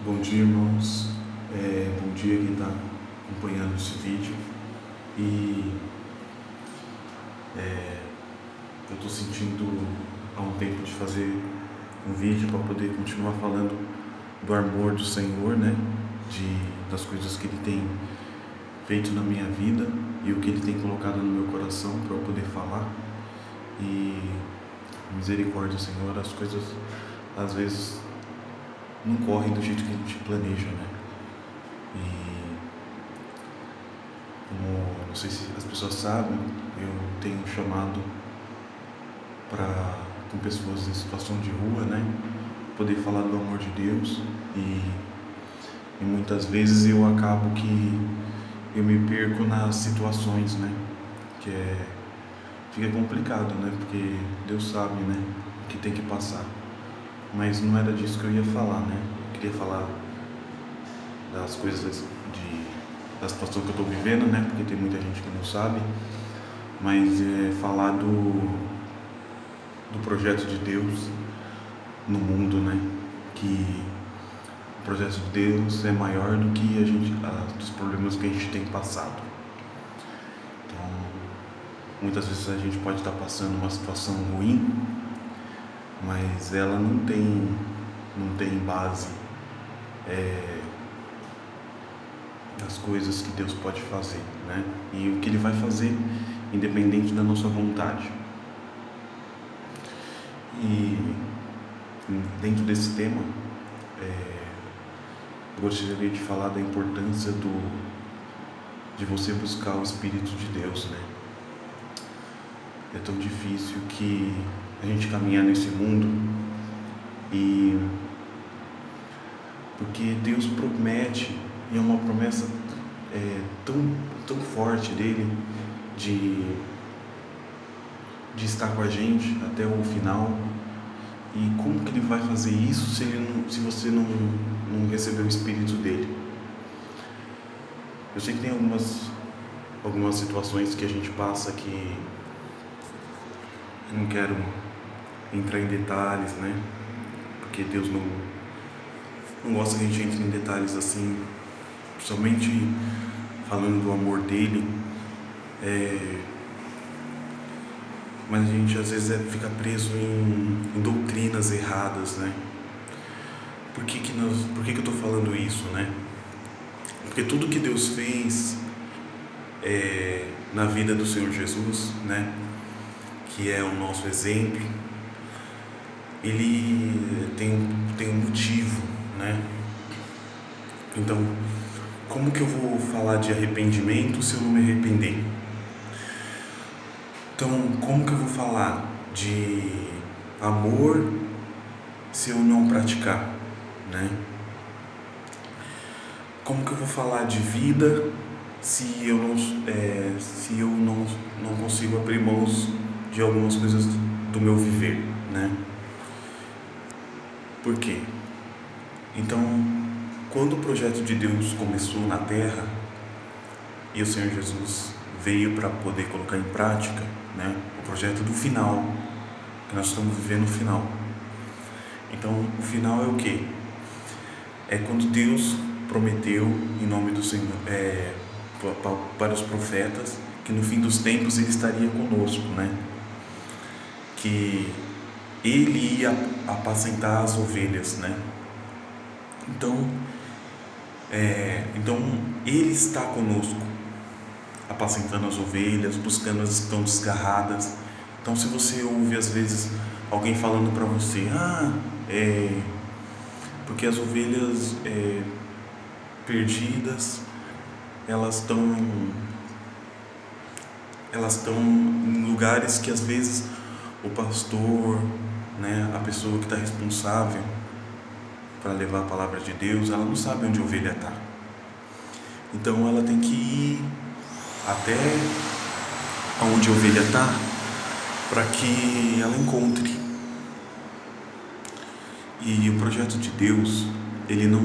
Bom dia, irmãos. Bom dia quem está acompanhando esse vídeo. E eu estou sentindo há um tempo de fazer um vídeo para poder continuar falando do amor do Senhor, né? Das coisas que Ele tem feito na minha vida e o que Ele tem colocado no meu coração para eu poder falar. E misericórdia, Senhor, as coisas às vezes não correm do jeito que a gente planeja, né? E como não sei se as pessoas sabem, eu tenho chamado com pessoas em situação de rua, né? Poder falar do amor de Deus e muitas vezes eu acabo que eu me perco nas situações, né? Fica complicado, né? Porque Deus sabe, né? O que tem que passar. Mas não era disso que eu ia falar, né? Eu queria falar das coisas da situação que eu estou vivendo, né? Porque tem muita gente que não sabe. Mas falar do projeto de Deus no mundo, né? Que o projeto de Deus é maior do que dos problemas que a gente tem passado. Então, muitas vezes a gente pode estar passando uma situação ruim, mas ela não tem base nas coisas que Deus pode fazer, né? E o que Ele vai fazer, independente da nossa vontade. E dentro desse tema, eu gostaria de falar da importância de você buscar o Espírito de Deus, né? É tão difícil que a gente caminhar nesse mundo porque Deus promete, e é uma promessa tão forte dele de estar com a gente até o final. E como que Ele vai fazer isso se você não receber o Espírito dele? Eu sei que tem algumas situações que a gente passa que eu não quero entrar em detalhes, né? Porque Deus não gosta que a gente entre em detalhes assim, somente falando do amor dele. Mas a gente às vezes fica preso em doutrinas erradas, né? Por que eu estou falando isso, né? Porque tudo que Deus fez na vida do Senhor Jesus, né? Que é o nosso exemplo, Ele tem um motivo, né? Então, como que eu vou falar de arrependimento se eu não me arrepender? Então, como que eu vou falar de amor se eu não praticar, né? Como que eu vou falar de vida se eu não consigo abrir mãos de algumas coisas do meu viver, né? Por quê? Então, quando o projeto de Deus começou na Terra e o Senhor Jesus veio para poder colocar em prática, né, o projeto do final, que nós estamos vivendo o final. Então, o final é o quê? É quando Deus prometeu, em nome do Senhor, para os profetas, que no fim dos tempos Ele estaria conosco, né? Que Ele ia apacentar as ovelhas, né? Então Ele está conosco, apacentando as ovelhas, buscando as que estão desgarradas. Então, se você ouve às vezes alguém falando para você, porque as ovelhas perdidas, elas estão em lugares que às vezes o pastor, né, a pessoa que está responsável para levar a palavra de Deus, ela não sabe onde a ovelha está. Então ela tem que ir até onde a ovelha está para que ela encontre. E o projeto de Deus, ele não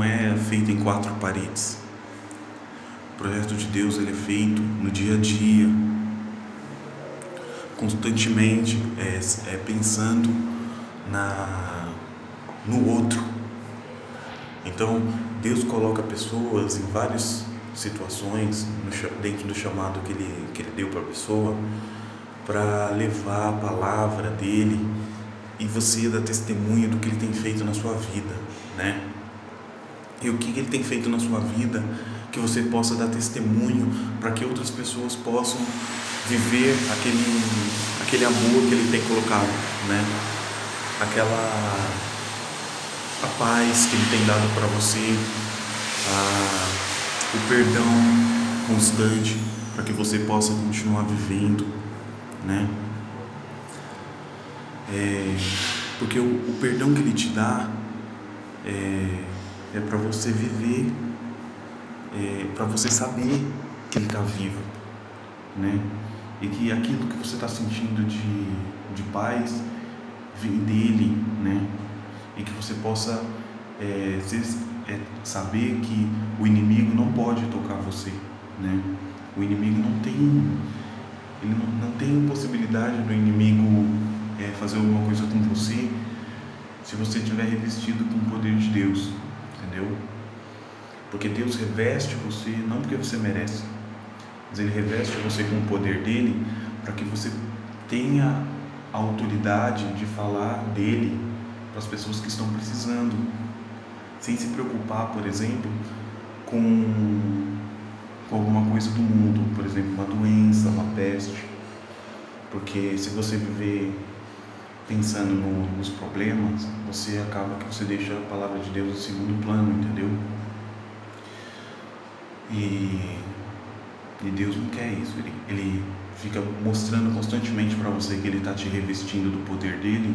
é feito em quatro paredes. O projeto de Deus, ele é feito no dia a dia, constantemente, pensando no outro. Então, Deus coloca pessoas em várias situações dentro do chamado que Ele deu para a pessoa, para levar a palavra dele e você dar testemunho do que Ele tem feito na sua vida, né? E o que Ele tem feito na sua vida, que você possa dar testemunho para que outras pessoas possam viver aquele amor que Ele tem colocado, né? A paz que Ele tem dado para você, o perdão constante para que você possa continuar vivendo, né? Porque o perdão que Ele te dá é para você viver, para você saber que Ele está vivo, né? E que aquilo que você está sentindo de paz vem dele, né? E que você possa saber que o inimigo não pode tocar você, né? O inimigo não tem possibilidade do inimigo fazer alguma coisa com você se você estiver revestido com o poder de Deus, entendeu? Porque Deus reveste você não porque você merece, mas Ele reveste você com o poder dele para que você tenha a autoridade de falar dele para as pessoas que estão precisando, sem se preocupar, por exemplo, com alguma coisa do mundo, por exemplo, uma doença, uma peste. Porque se você viver pensando nos problemas, você acaba que você deixa a palavra de Deus em segundo plano, entendeu? E Deus não quer isso. Ele fica mostrando constantemente para você que Ele está te revestindo do poder dele,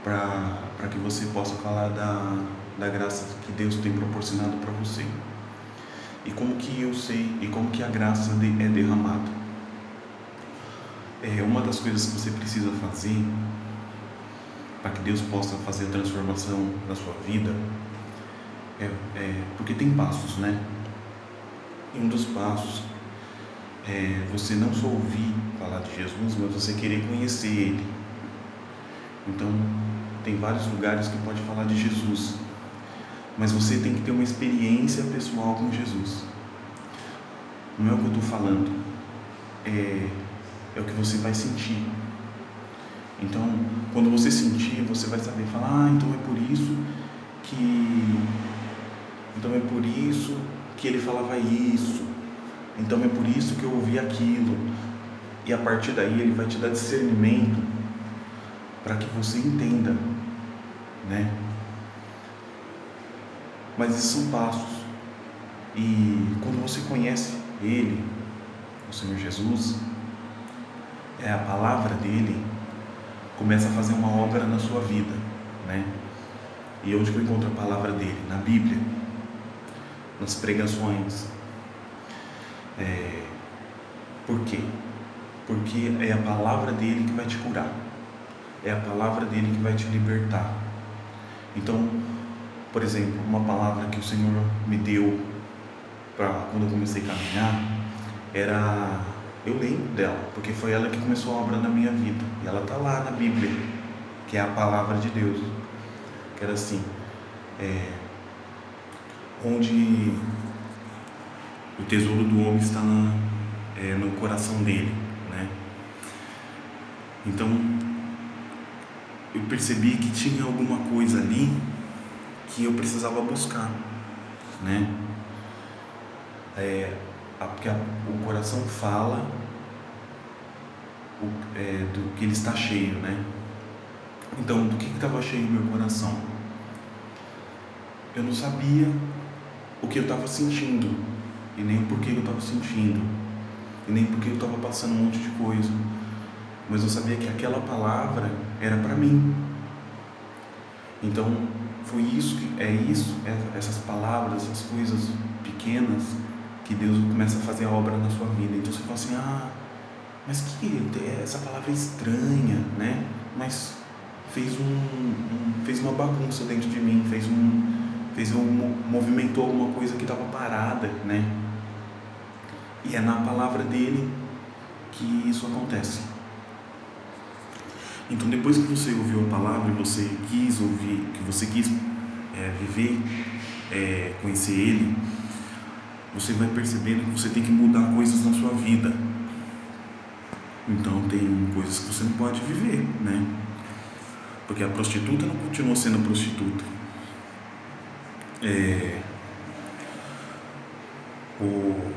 para que você possa falar da graça que Deus tem proporcionado para você. E como que eu sei, e como que a graça é derramada? Uma das coisas que você precisa fazer para que Deus possa fazer a transformação na sua vida porque tem passos, né? E um dos passos é você não só ouvir falar de Jesus, mas você querer conhecer Ele. Então, tem vários lugares que pode falar de Jesus, mas você tem que ter uma experiência pessoal com Jesus. Não é o que eu estou falando, é o que você vai sentir. Então, quando você sentir, você vai saber falar, então é por isso que ele falava isso, então é por isso que eu ouvi aquilo. E a partir daí ele vai te dar discernimento para que você entenda, né? Mas esses são passos. E quando você conhece Ele, o Senhor Jesus, a palavra dele começa a fazer uma obra na sua vida, né? E onde que eu encontro a palavra dele? Na Bíblia, nas pregações. Por quê? Porque é a palavra dele que vai te curar, é a palavra dele que vai te libertar. Então, por exemplo, uma palavra que o Senhor me deu quando eu comecei a caminhar, eu lembro dela, porque foi ela que começou a obra na minha vida, e ela está lá na Bíblia, que é a palavra de Deus, que era assim, onde o tesouro do homem está no coração dele, né? Então, eu percebi que tinha alguma coisa ali que eu precisava buscar, né? Porque o coração fala do que ele está cheio, né? Então, do que estava cheio o meu coração? Eu não sabia o que eu estava sentindo, e nem por que eu estava sentindo, e nem porque eu estava passando um monte de coisa, mas eu sabia que aquela palavra era para mim. Então, foi essas palavras, essas coisas pequenas, que Deus começa a fazer a obra na sua vida. Então você fala assim, mas que essa palavra é estranha, né? Mas fez uma bagunça dentro de mim, movimentou alguma coisa que estava parada, né? E é na palavra dele que isso acontece. Então, depois que você ouviu a palavra e você quis ouvir, que você quis viver, conhecer Ele, você vai percebendo que você tem que mudar coisas na sua vida. Então, tem coisas que você não pode viver, né? Porque a prostituta não continua sendo prostituta.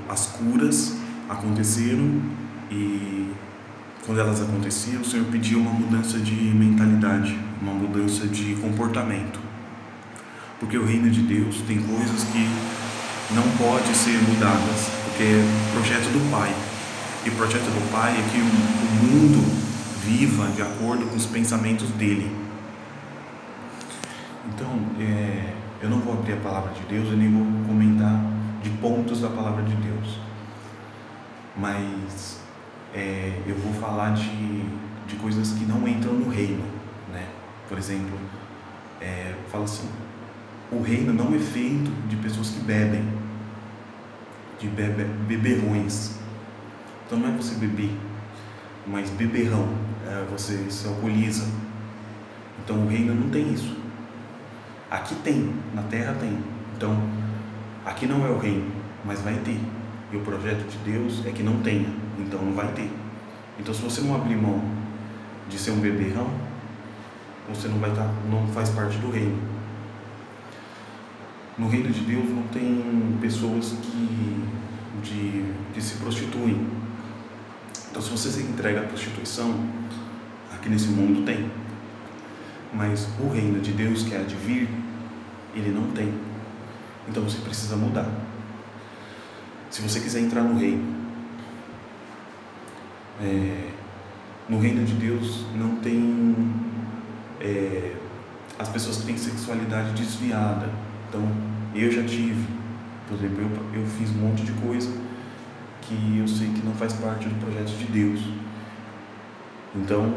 As curas aconteceram e quando elas aconteciam, o Senhor pediu uma mudança de mentalidade, uma mudança de comportamento. Porque o reino de Deus tem coisas que não podem ser mudadas, porque é o projeto do Pai. E o projeto do Pai é que o mundo viva de acordo com os pensamentos dele. Então, eu não vou abrir a palavra de Deus, eu nem vou comentar de pontos da palavra de Deus. Mas eu vou falar de coisas que não entram no reino, né? Por exemplo, fala assim: o reino não é feito de pessoas que bebem, de beberrões. Então não é você beber, mas beberrão, você se alcooliza. Então o reino não tem isso. Aqui tem, na terra tem. Então aqui não é o reino, mas vai ter. E o projeto de Deus é que não tenha, então não vai ter. Então, se você não abrir mão de ser um beberrão, você não faz parte do reino. No reino de Deus não tem pessoas que se prostituem. Então, se você se entrega à prostituição, aqui nesse mundo tem. Mas o reino de Deus, que é de vir, ele não tem. Então você precisa mudar. Se você quiser entrar no reino de Deus não tem as pessoas que têm sexualidade desviada. Então eu já tive, por exemplo, eu fiz um monte de coisa que eu sei que não faz parte do projeto de Deus. Então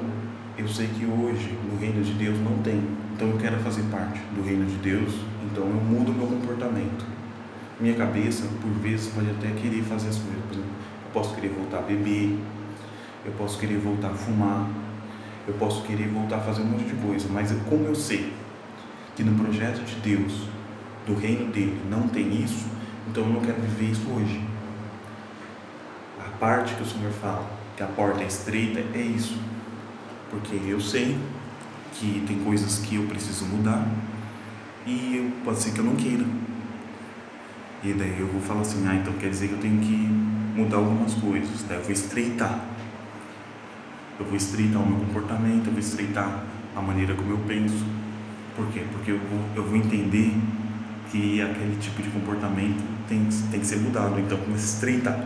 eu sei que hoje no reino de Deus não tem. Então eu quero fazer parte do reino de Deus, então eu mudo o meu comportamento. Minha cabeça, por vezes, pode até querer fazer as coisas. Por exemplo, eu posso querer voltar a beber, eu posso querer voltar a fumar, eu posso querer voltar a fazer um monte de coisa, mas como eu sei que no projeto de Deus, do reino dele, não tem isso, então eu não quero viver isso hoje. A parte que o Senhor fala, que a porta é estreita, é isso. Porque eu sei que tem coisas que eu preciso mudar e pode ser que eu não queira. E daí eu vou falar assim, então quer dizer que eu tenho que mudar algumas coisas. Daí eu vou estreitar o meu comportamento, eu vou estreitar a maneira como eu penso. Por quê? Porque eu vou entender que aquele tipo de comportamento tem que ser mudado. Então eu começo a estreitar.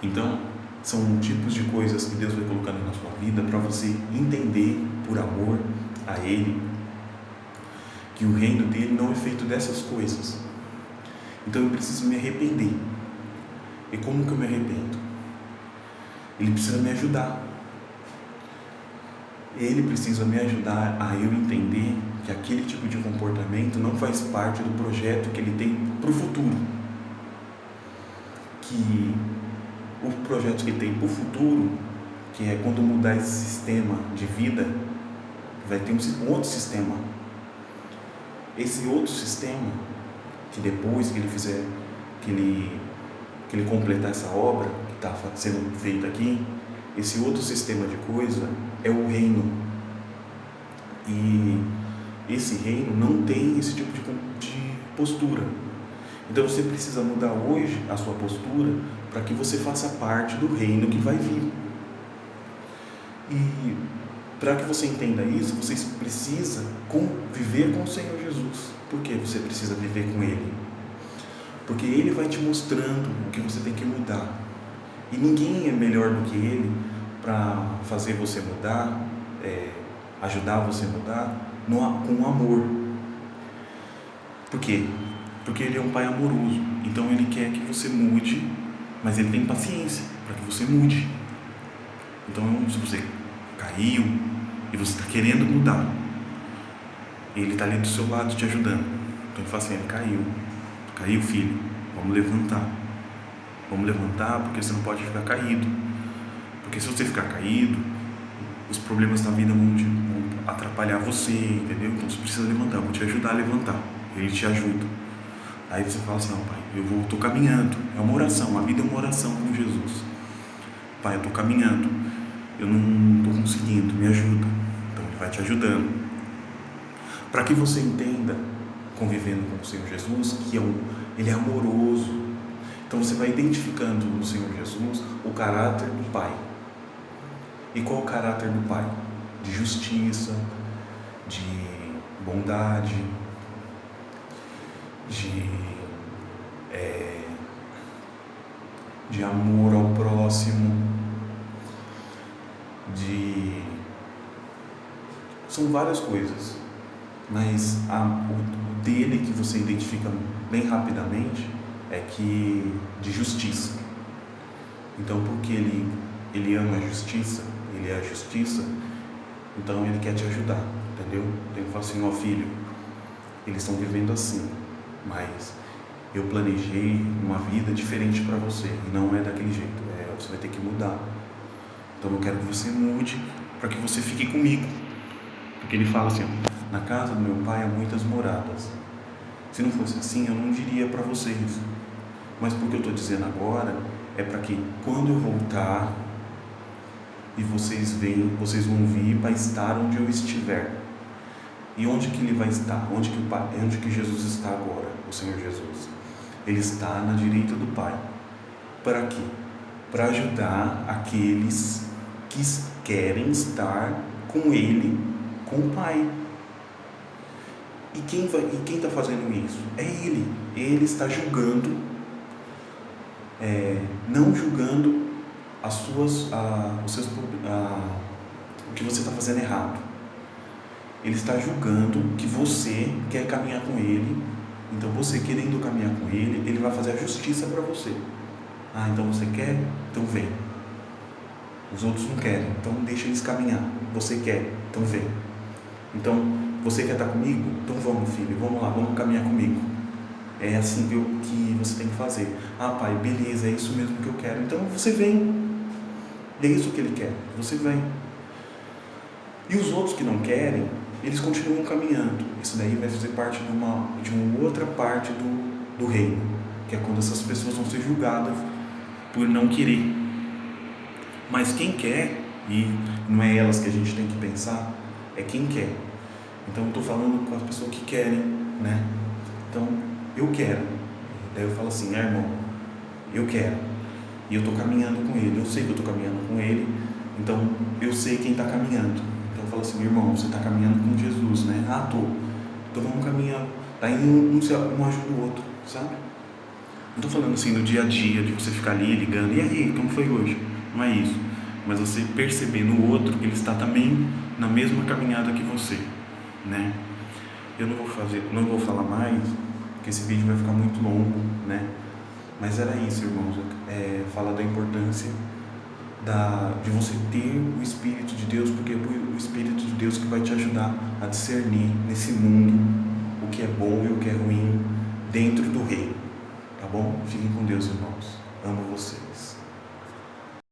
Então são tipos de coisas que Deus vai colocando na sua vida para você entender, por amor a Ele, que o reino dele não é feito dessas coisas. Então eu preciso me arrepender. E como que eu me arrependo? Ele precisa me ajudar. Ele precisa me ajudar a eu entender que aquele tipo de comportamento não faz parte do projeto que ele tem para o futuro. Que o projeto que ele tem para o futuro, que é quando mudar esse sistema de vida, vai ter um outro sistema. Esse outro sistema, que depois que ele fizer, que ele completar essa obra que está sendo feita aqui, esse outro sistema de coisa é o reino. E esse reino não tem esse tipo de postura. Então você precisa mudar hoje a sua postura para que você faça parte do reino que vai vir. E para que você entenda isso, você precisa viver com o Senhor Jesus. Por que você precisa viver com Ele? Porque Ele vai te mostrando o que você tem que mudar. E ninguém é melhor do que Ele para fazer você mudar, ajudar você a mudar com amor. Por quê? Porque Ele é um Pai amoroso. Então Ele quer que você mude, mas Ele tem paciência para que você mude. Então se você caiu e você está querendo mudar, Ele está ali do seu lado te ajudando. Então Ele fala assim: Ele caiu filho, vamos levantar. Vamos levantar, porque você não pode ficar caído. Porque se você ficar caído, os problemas da vida vão atrapalhar você, entendeu? Então você precisa levantar, eu vou te ajudar a levantar. Ele te ajuda. Aí você fala assim, não, pai, eu estou caminhando. É uma oração, a vida é uma oração com Jesus. Pai, eu estou caminhando, eu não estou conseguindo, me ajuda. Então ele vai te ajudando. Para que você entenda, convivendo com o Senhor Jesus, que ele é amoroso. Então você vai identificando no Senhor Jesus o caráter do Pai. E qual é o caráter do Pai? De justiça, de bondade, de amor ao próximo, são várias coisas, mas o dele que você identifica bem rapidamente é que de justiça. Então, porque ele ama a justiça, ele é a justiça, então ele quer te ajudar, entendeu? Ele fala assim, ó filho, eles estão vivendo assim, mas eu planejei uma vida diferente para você, e não é daquele jeito, você vai ter que mudar. Então eu quero que você mude para que você fique comigo. Porque ele fala assim, ó, na casa do meu pai há muitas moradas. Se não fosse assim, eu não diria para vocês. Mas porque eu estou dizendo agora, é para que quando eu voltar e vocês vão vir para estar onde eu estiver. E onde que ele vai estar? Onde que Jesus está agora, o Senhor Jesus? Ele está na direita do Pai. Para quê? Para ajudar aqueles que querem estar com Ele, com o Pai. E quem está fazendo isso? É Ele. Ele está julgando, não julgando o que você está fazendo errado. Ele está julgando que você quer caminhar com Ele. Então você querendo caminhar com Ele, Ele vai fazer a justiça para você. Então você quer? Então vem. Os outros não querem, então deixa eles caminhar. Você quer? Então vem. Então, você quer estar comigo? Então vamos, filho, vamos lá, vamos caminhar comigo. É assim que você tem que fazer. Pai, beleza, é isso mesmo que eu quero. Então você vem. É isso que ele quer, você vem. E os outros que não querem, eles continuam caminhando. Isso daí vai fazer parte de uma outra parte do reino, que é quando essas pessoas vão ser julgadas por não querer. Mas quem quer, e não é elas que a gente tem que pensar, é quem quer. Então eu estou falando com as pessoas que querem, né? Então eu quero. Daí eu falo assim, irmão, eu quero. E eu estou caminhando com ele, eu sei que eu estou caminhando com ele, então eu sei quem está caminhando. Então eu falo assim, irmão, você está caminhando com Jesus, né? Estou. Então vamos caminhar. Daí um ajuda o outro, sabe? Não estou falando assim no dia a dia, de você ficar ali ligando, e aí, como foi hoje? Não é isso. Mas você perceber no outro que ele está também na mesma caminhada que você, né? Eu não vou falar mais, porque esse vídeo vai ficar muito longo, né? Mas era isso, irmãos, falar da importância de você ter o Espírito de Deus, porque é o Espírito de Deus que vai te ajudar a discernir nesse mundo o que é bom e o que é ruim dentro do reino, tá bom? Fiquem com Deus, irmãos. Amo vocês.